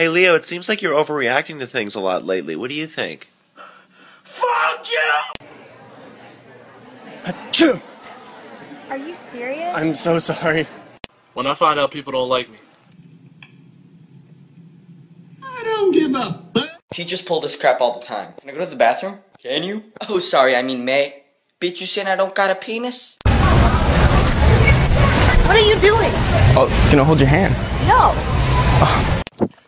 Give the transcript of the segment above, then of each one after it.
Hey, Leo, it seems like you're overreacting to things a lot lately. What do you think? Fuck you! Achoo! Are you serious? I'm so sorry. When I find out people don't like me. I don't give a fuck. Teachers pull this crap all the time. Can I go to the bathroom? Can you? Oh, sorry, I mean may. Bitch, you saying I don't got a penis? What are you doing? Oh, can I hold your hand? No.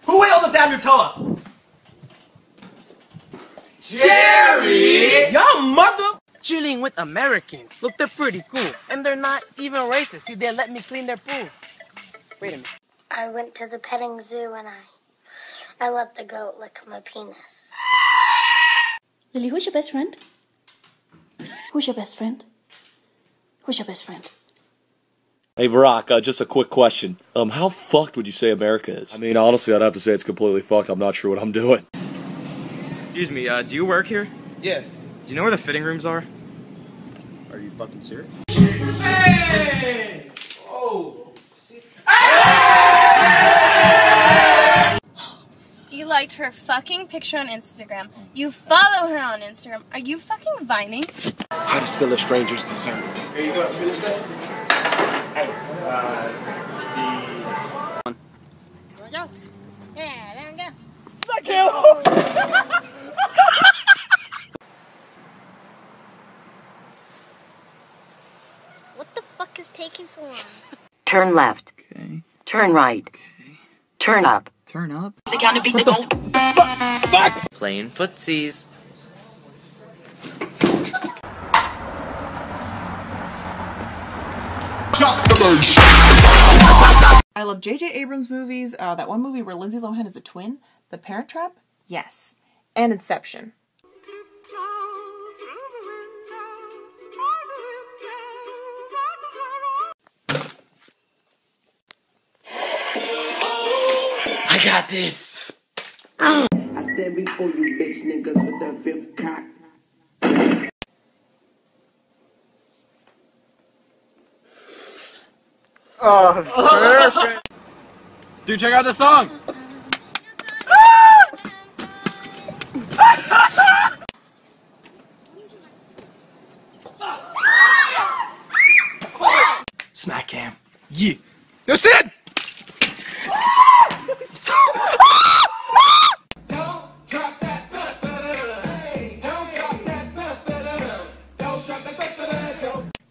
Who wheeled the damn Nutella? Jerry! Your mother chilling with Americans. Look, they're pretty cool. And they're not even racist. See, they let me clean their pool. Wait a minute. I went to the petting zoo and I let the goat lick my penis. Lily, who's your best friend? Who's your best friend? Who's your best friend? Hey Barack, just a quick question. How fucked would you say America is? I mean, honestly, I'd have to say it's completely fucked. I'm not sure what I'm doing. Excuse me, do you work here? Yeah. Do you know where the fitting rooms are? Are you fucking serious? Hey! Oh. You liked her fucking picture on Instagram. You follow her on Instagram. Are you fucking vining? How to steal a stranger's dessert. Here you go, finish that? Hey, What the fuck is taking so long? Turn left. Okay. Turn right. Okay. Turn up. Turn up. Fuck! Playing footsies. I love J.J. Abrams movies. That one movie where Lindsay Lohan is a twin. The Parent Trap? Yes. And Inception. I got this! I stand before you bitch niggas with the fifth cock. Oh, perfect. Dude, check out this song! Smack cam. Yeah. Yo, Sid!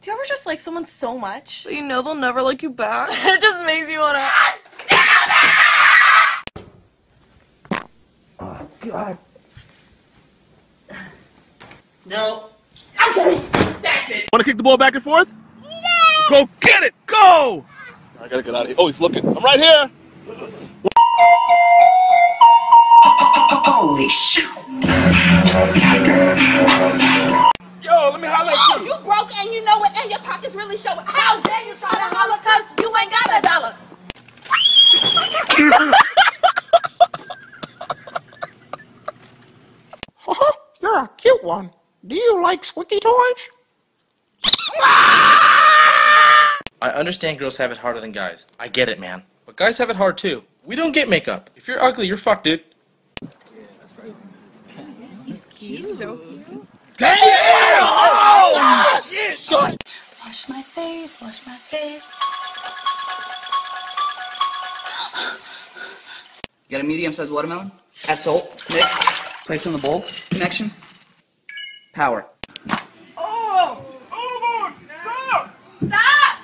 Do you ever just like someone so much that you know they'll never like you back? It just makes you wanna... Oh, God. No. Wanna kick the ball back and forth? Yeah! Go get it! Go! I gotta get out of here. Oh, he's looking. I'm right here! Holy shit! Yo, let me highlight you! You broke and you know it and your pockets really show it. How dare you try to holler cause you ain't got a dollar. You're a cute one. Do you like squeaky toys? I understand girls have it harder than guys. I get it, man. But guys have it hard too. We don't get makeup. If you're ugly, you're fucked, dude. He's so cute. Damn! Oh, shit! Wash my face, wash my face. Got a medium-sized watermelon? Add salt. Mix. Place in the bowl. Connection. Power. Oh! Oh, stop! Stop!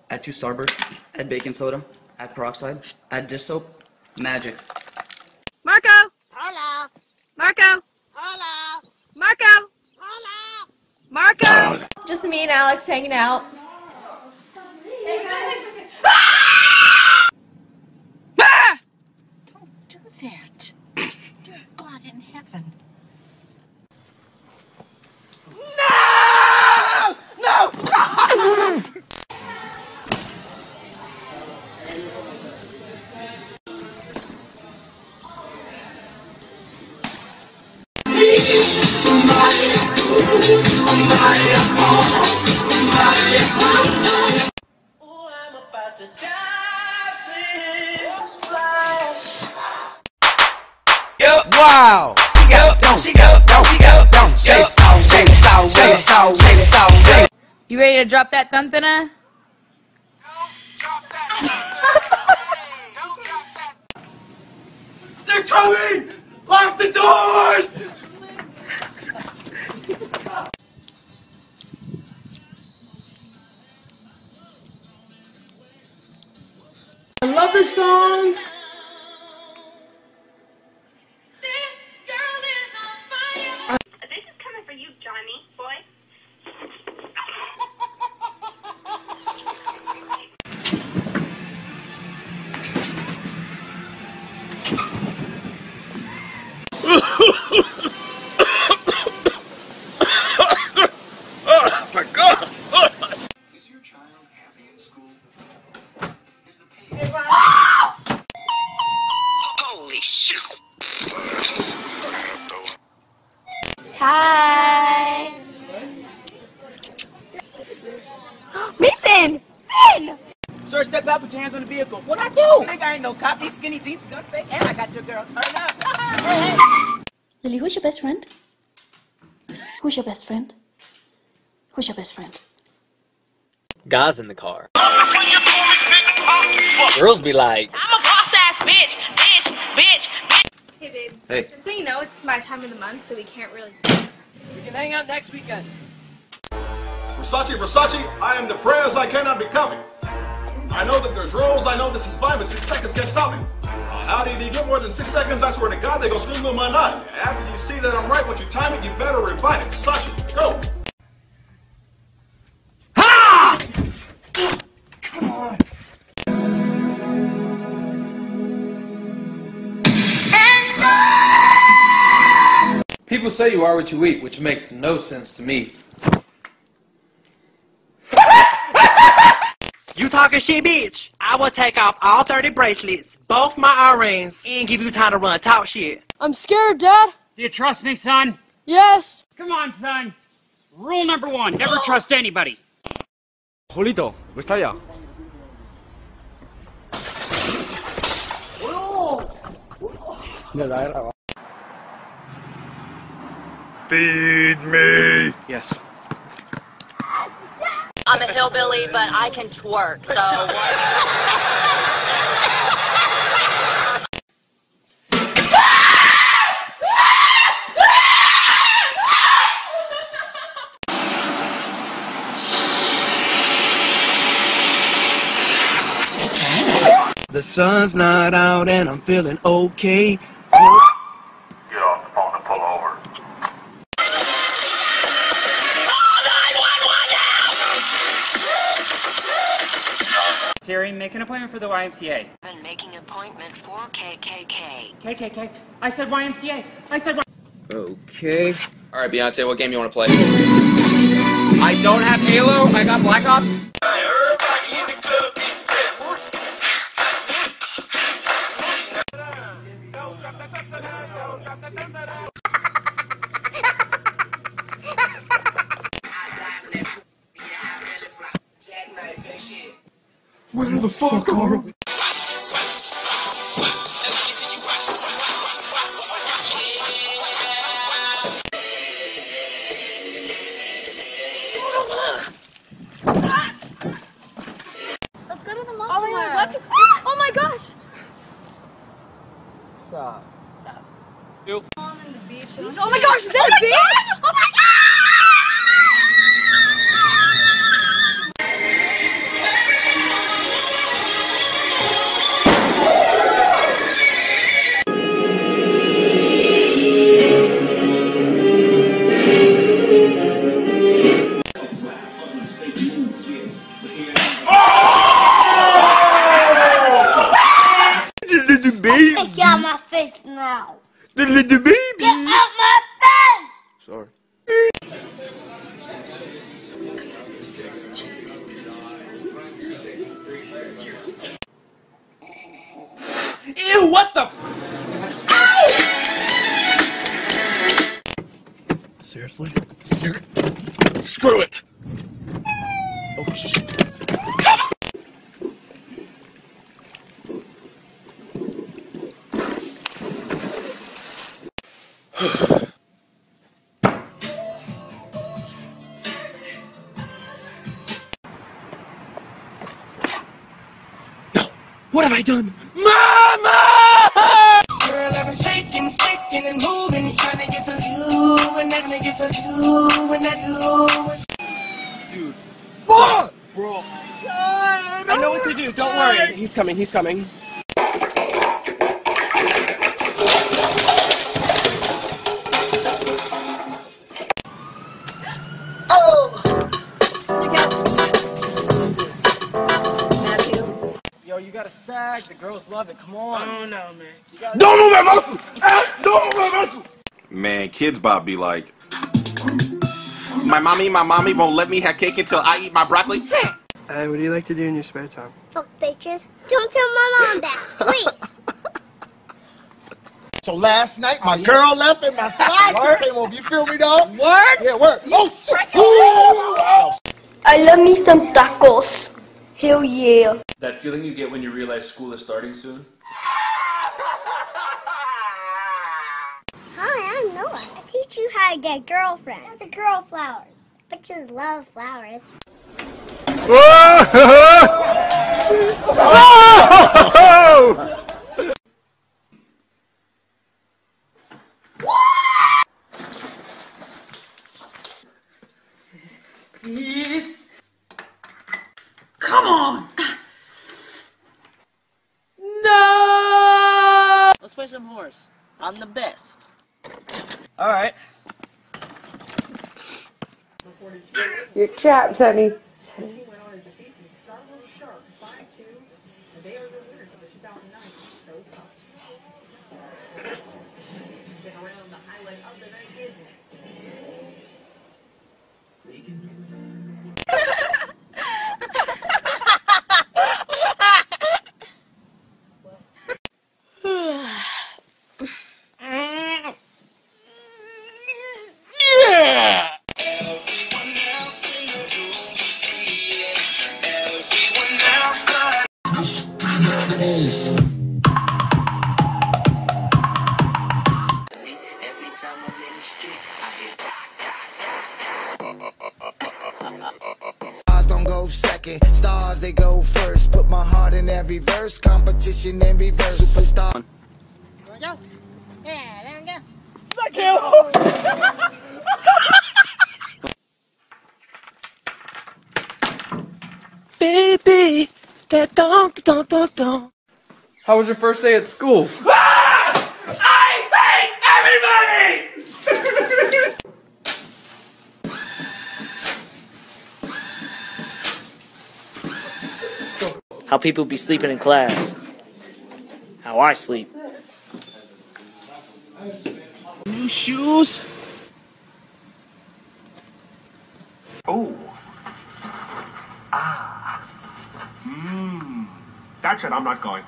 Add 2 Starburst. Add baking soda. Add peroxide. Add dish soap. Magic. Marco! Hola. Marco! Hola. Marco! Hola. Marco! Just me and Alex hanging out. Don't do that. Dear God in heaven. No! Oh, I'm a Wow. You ready to drop that thuntana? They're coming! Lock the doors! I love this song. This is coming for you, Johnny, boy. Oh my God! Is your child happy in school? Is the Holy shit. Hi. Mason! Finn! Sir, step out, put your hands on the vehicle. What I do? Nigga, I ain't no cop. These skinny jeans gun fake, and I got your girl. Turn up. Lily, who's your best friend? Who's your best friend? Who's your best friend? Guys in the car. Girls be like, I'm a boss ass bitch! Bitch! Bitch! Bitch! Hey, babe. Hey. Just so you know, it's my time of the month, so we can't really. We can hang out next weekend. Versace, I am the prayers I cannot be copied. I know that there's rules, I know this is fine, but 6 seconds can't stop me. How do you get more than 6 seconds? I swear to God, they go scream through my nut. After you see that I'm right, once you time it, you better revive it. Versace, go! Ha! Come on. People say you are what you eat, which makes no sense to me. You talking shit, bitch? I will take off all 30 bracelets, both my earrings, and give you time to run. Talk shit. I'm scared, Dad. Do you trust me, son? Yes. Come on, son. Rule number 1, never trust anybody. Julito, está allá. Feed me! Yes. I'm a hillbilly, but I can twerk, so... The sun's not out and I'm feeling okay. Get off the phone and pull over. Siri, make an appointment for the YMCA. Been making appointment for KKK. KKK. I said YMCA. I said Okay. Alright, Beyonce, what game you want to play? I don't have Halo, I got Black Ops. Where the fuck are we? Let's go to the mall tomorrow. Oh my gosh! Stop. Stop. You. On the beach. Oh my gosh, is that a beach? Oh my god! Get out my face now. The little baby. Get out my face! Sorry. Ew, what the? Seriously? Screw it! Oh, shit. What have I done? Mama! Girl, I've been shaking, sticking, and moving, trying to get to you, and I'm gonna get to you, and I do. Dude. Fuck! Bro. I know what to do, don't worry. He's coming, he's coming. Yo, you gotta sag, the girls love it, come on. Oh no, man. Don't move that muscle! Don't move that muscle! Man, Kids Bop be like, my mommy won't let me have cake until I eat my broccoli. What do you like to do in your spare time? Fuck pictures. Don't tell my mom that, please. So last night, my girl left and my side chick came over. You feel me, dog? Word? Yeah, word. Oh, shit. I love me some tacos. Hell yeah. That feeling you get when you realize school is starting soon? Hi, I'm Noah. I teach you how to get girlfriend. The girl flowers. Bitches love flowers. Please. Come on. No. Let's play some horse. I'm the best. Alright. You're trapped, honey. Stars don't go second, stars they go first. Put my heart in every verse, competition in reverse. Superstar. There we go. Yeah, there we go. Suck you! Baby, that don't. How was your first day at school? How people be sleeping in class. How I sleep. New shoes? Oh. That's it, I'm not going.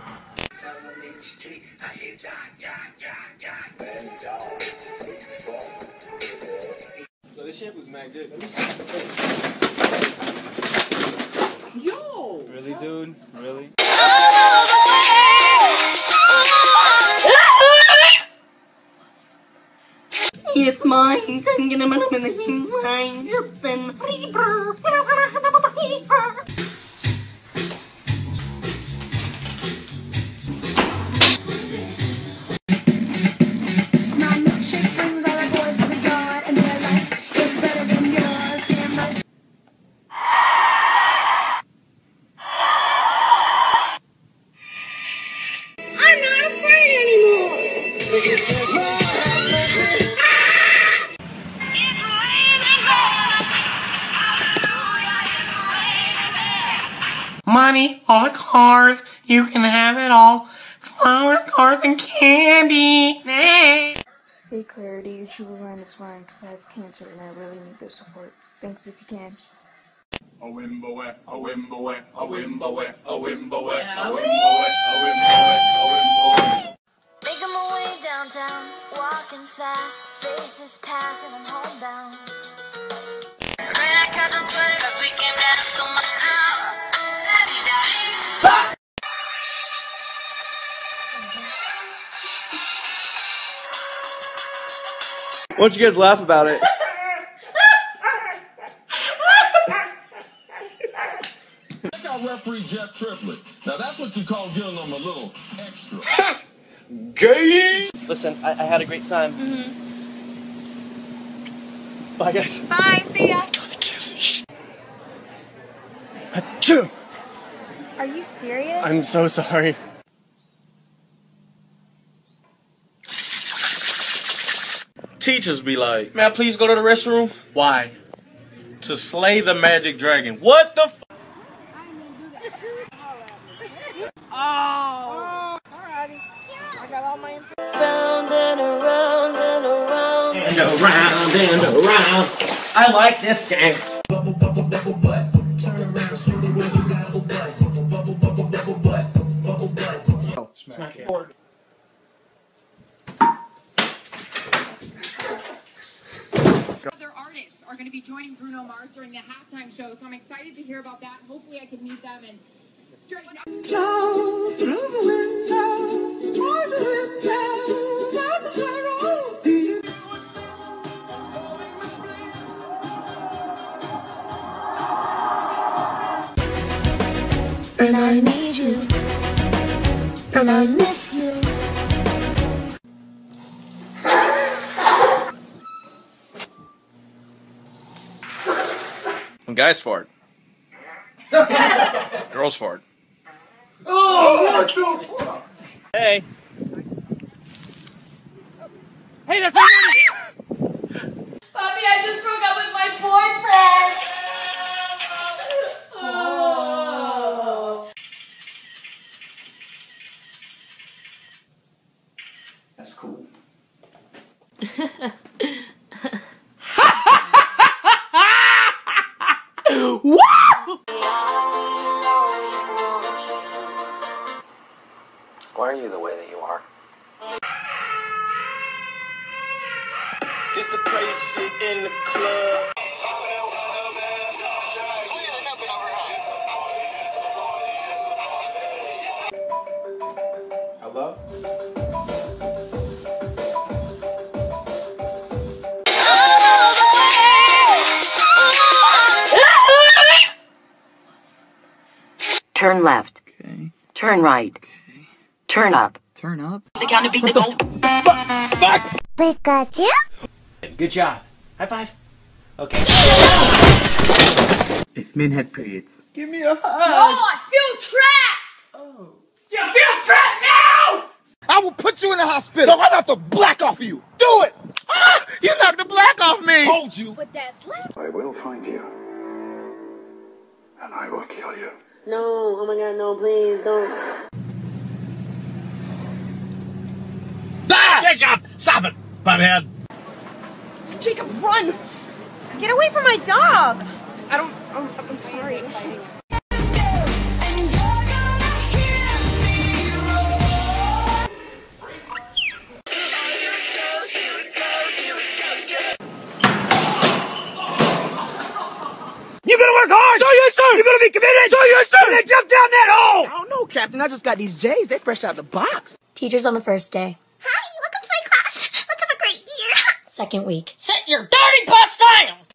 So this shampoo's mad good. Yo! Really, dude? Really? It's mine. I'm gonna put him in the mine. Listen. My milkshake brings all the boys to the yard, and they're like, it's better than yours. Damn right. I'm not afraid anymore. Money, all the cars, you can have it all. Flowers, cars, and candy. Hey Clarity, your sugar line is fine because I have cancer and I really need the support. Thanks if you can. A wimboe, a wimboe, a wimboe, a wimboe, a wimboe. Making my way downtown, walking fast, faces pass and I'm homebound. We came down so much don't you guys laugh about it? Check out referee Jeff Triplett. Now that's what you call giving them a little extra. Gay! Listen, I had a great time. Bye, guys. Bye, see ya. Achoo! Are you serious? I'm so sorry. Teachers be like, "May I please go to the restroom?" Why? To slay the magic dragon. What the f? Oh! Alrighty. I got all my info. Round and around and around. And around and around. I like this game. Smack it. Other artists are going to be joining Bruno Mars during the halftime show, so I'm excited to hear about that. Hopefully I can meet them and straighten up. Through the window, through the window, down the road. And I need you, and I miss you. When guys fart. Girls fart. Oh, what the fuck? Hey. Hey, that's my Bobby, I just broke up with my boyfriend. Oh. That's cool. Why are you the way that you are? This the crazy shit in the club. Hello? Turn left. Okay. Turn right. Okay. Turn up. Turn up. The kind of beat to go. Pikachu? Good job. High five. Okay. If men had periods. Give me a hug. I feel trapped! Oh. You feel trapped now? I will put you in the hospital. I'm gonna have to black off you. Do it! Ah, you knocked the black off me. Told you. But that's left. I will find you. And I will kill you. No, oh my god, no, please, don't. Ah! Jacob! Stop it, butthead. Jacob, run! Get away from my dog! I'm sorry. You gonna work hard? So you, sir! You gonna be committed? So you, sir! Then jump down that hole! I don't know, Captain. I just got these J's. They fresh out the box. Teachers on the first day. Hi, welcome to my class. Let's have a great year. Second week. Sit your dirty butts down!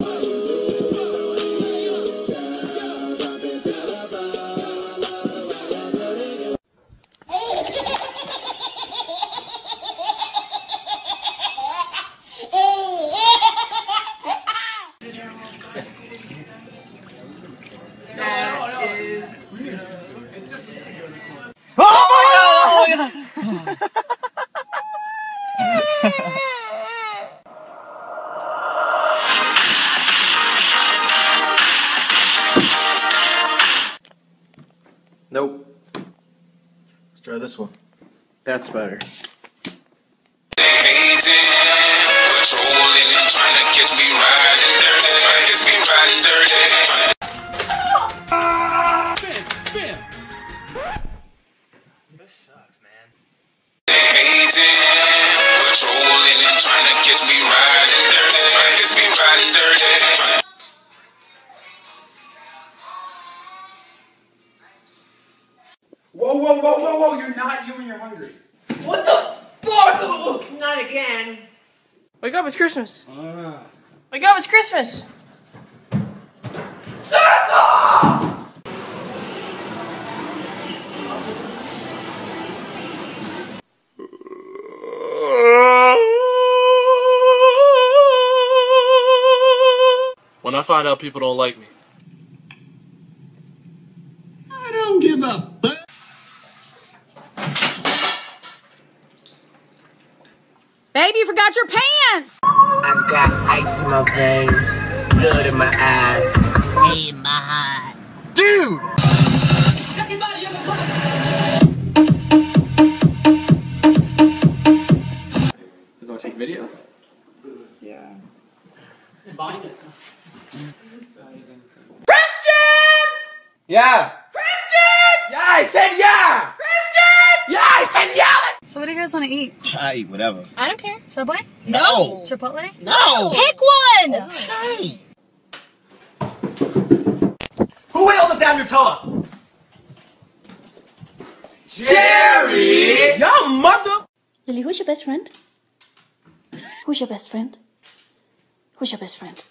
Oh my god! Nope. Let's try this one. That's better. This sucks, man. Whoa, whoa, whoa, whoa, whoa, you're not you when you're hungry. What the fuck? Not again. Wake up, it's Christmas. Wake up, it's Christmas. Santa! When I find out people don't like me. I don't give a fuck. Baby, you forgot your pants! I got ice in my veins, blood in my eyes. Hey, my heart. Dude! Does want to take video? Yeah. Bind it. Christian! Yeah. Christian! Yeah, I said yeah. Christian! Yeah, I said yeah! So what do you guys want to eat? I eat whatever. I don't care. Subway? No. Chipotle? No. Pick one! Okay. Who held the damn Nutella? Jerry! Your mother! Lily, who's your best friend? Who's your best friend? Who's your best friend?